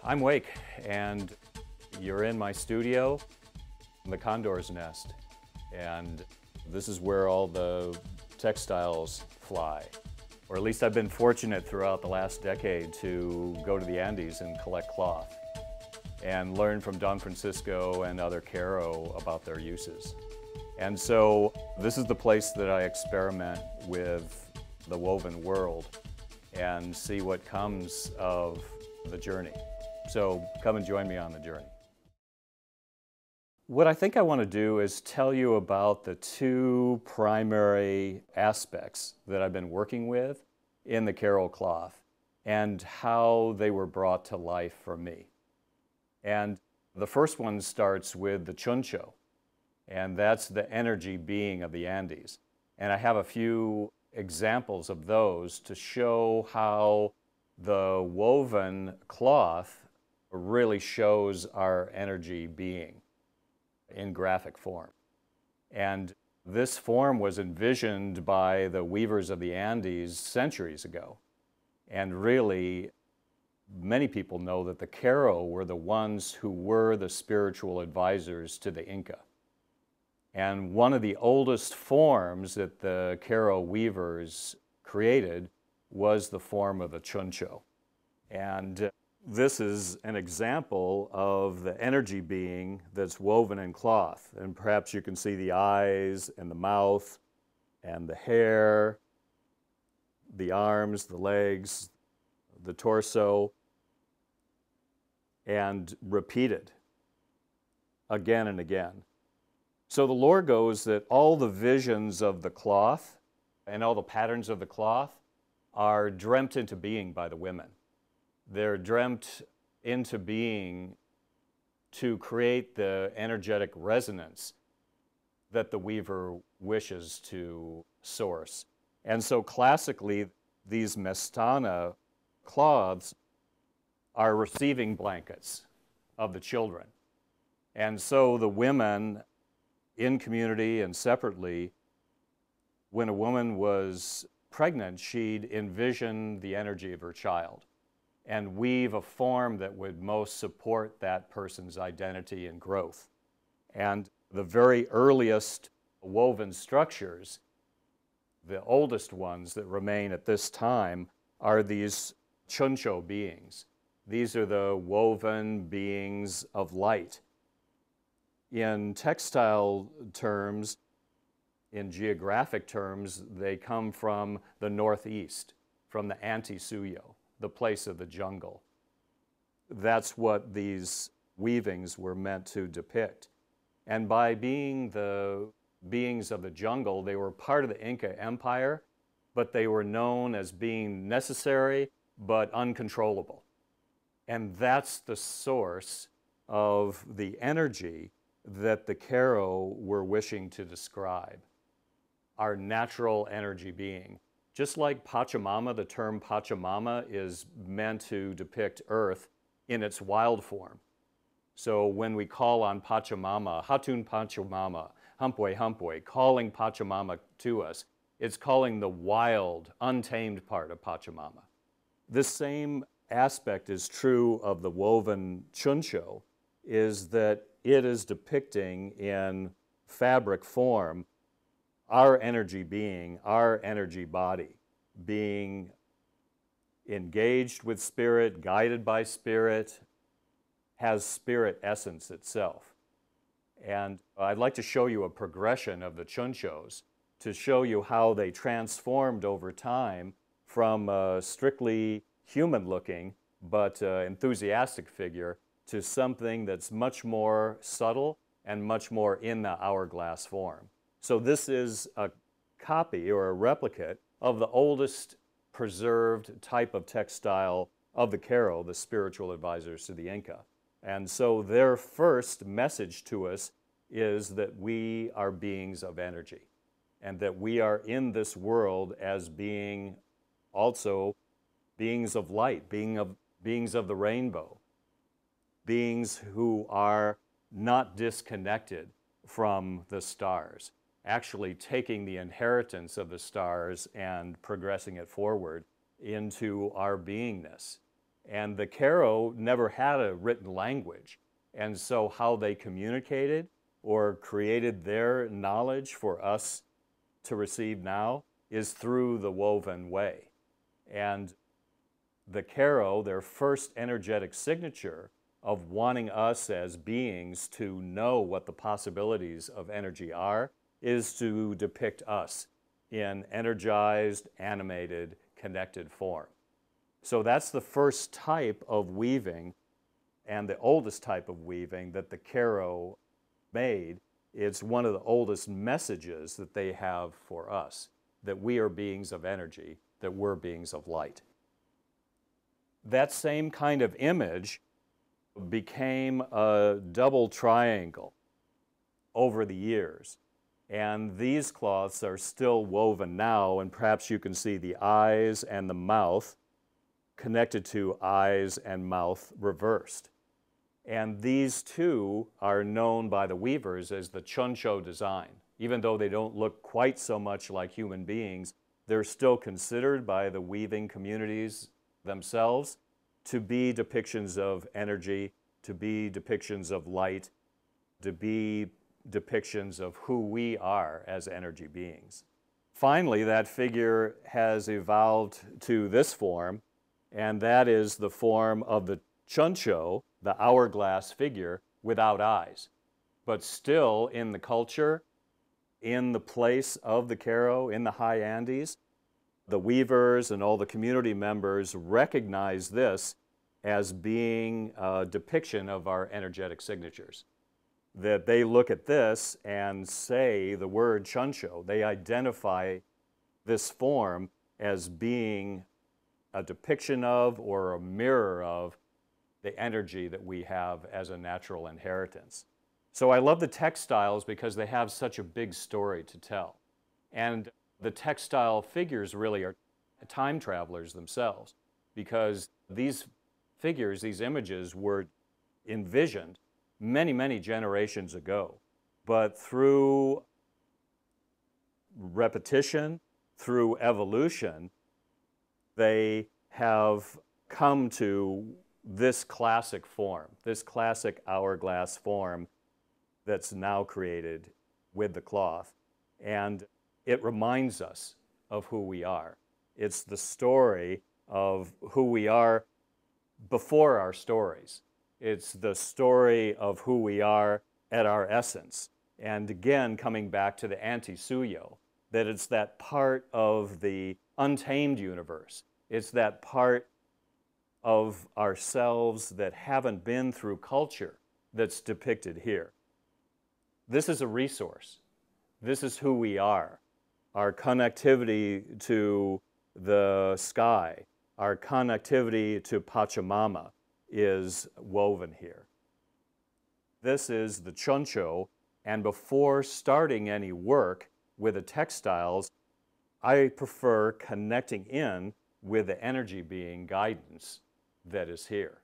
I'm Wake, and you're in my studio, the Condor's Nest, and this is where all the textiles fly. Or at least I've been fortunate throughout the last decade to go to the Andes and collect cloth and learn from Don Francisco and other Caro about their uses. And so this is the place that I experiment with the woven world and see what comes of the journey. So come and join me on the journey. What I think I want to do is tell you about the two primary aspects that I've been working with in the Caro cloth and how they were brought to life for me. And the first one starts with the chuncho, and that's the energy being of the Andes. And I have a few examples of those to show how the woven cloth really shows our energy being in graphic form. And this form was envisioned by the weavers of the Andes centuries ago. And really, many people know that the Caro were the ones who were the spiritual advisors to the Inca. And one of the oldest forms that the Caro weavers created was the form of the chuncho. And this is an example of the energy being that's woven in cloth. And perhaps you can see the eyes and the mouth and the hair, the arms, the legs, the torso, and repeated again and again. So the lore goes that all the visions of the cloth and all the patterns of the cloth are dreamt into being by the women. They're dreamt into being to create the energetic resonance that the weaver wishes to source. And so classically, these mestana cloths are receiving blankets of the children. And so the women in community and separately, when a woman was pregnant, she'd envision the energy of her child and weave a form that would most support that person's identity and growth. And the very earliest woven structures, the oldest ones that remain at this time, are these chuncho beings. These are the woven beings of light. In textile terms, in geographic terms, they come from the northeast, from the Antisuyo, the place of the jungle. That's what these weavings were meant to depict. And by being the beings of the jungle, they were part of the Inca Empire, but they were known as being necessary but uncontrollable. And that's the source of the energy that the Caro were wishing to describe, our natural energy being. Just like Pachamama, the term Pachamama is meant to depict Earth in its wild form. So when we call on Pachamama, Hatun Pachamama, Humpwe Humpwe, calling Pachamama to us, it's calling the wild, untamed part of Pachamama. This same aspect is true of the woven chuncho, is that it is depicting in fabric form our energy being, our energy body, being engaged with spirit, guided by spirit, has spirit essence itself. And I'd like to show you a progression of the chunchos to show you how they transformed over time from a strictly human-looking but enthusiastic figure to something that's much more subtle and much more in the hourglass form. So this is a copy or a replicate of the oldest preserved type of textile of the Caro, the spiritual advisors to the Inca. And so their first message to us is that we are beings of energy and that we are in this world as being also beings of light, beings of the rainbow, beings who are not disconnected from the stars, actually taking the inheritance of the stars and progressing it forward into our beingness. And the Karo never had a written language. And so how they communicated or created their knowledge for us to receive now is through the woven way. And the Karo, their first energetic signature of wanting us as beings to know what the possibilities of energy are, is to depict us in energized, animated, connected form. So that's the first type of weaving and the oldest type of weaving that the Karo made. It's one of the oldest messages that they have for us, that we are beings of energy, that we're beings of light. That same kind of image became a double triangle over the years. And these cloths are still woven now, and perhaps you can see the eyes and the mouth connected to eyes and mouth reversed. And these two are known by the weavers as the chuncho design. Even though they don't look quite so much like human beings, they're still considered by the weaving communities themselves to be depictions of energy, to be depictions of light, to be depictions of who we are as energy beings. Finally, that figure has evolved to this form, and that is the form of the chuncho, the hourglass figure without eyes. But still in the culture, in the place of the Karo, in the high Andes, the weavers and all the community members recognize this as being a depiction of our energetic signatures. That they look at this and say the word chuncho. They identify this form as being a depiction of or a mirror of the energy that we have as a natural inheritance. So I love the textiles because they have such a big story to tell. And the textile figures really are time travelers themselves, because these figures, these images were envisioned many, many generations ago. But through repetition, through evolution, they have come to this classic form, this classic hourglass form that's now created with the cloth. And it reminds us of who we are. It's the story of who we are before our stories. It's the story of who we are at our essence. And again, coming back to the anti-suyo, that it's that part of the untamed universe. It's that part of ourselves that haven't been through culture that's depicted here. This is a resource. This is who we are. Our connectivity to the sky, our connectivity to Pachamama is woven here. This is the chuncho, and before starting any work with the textiles, I prefer connecting in with the energy being guidance that is here.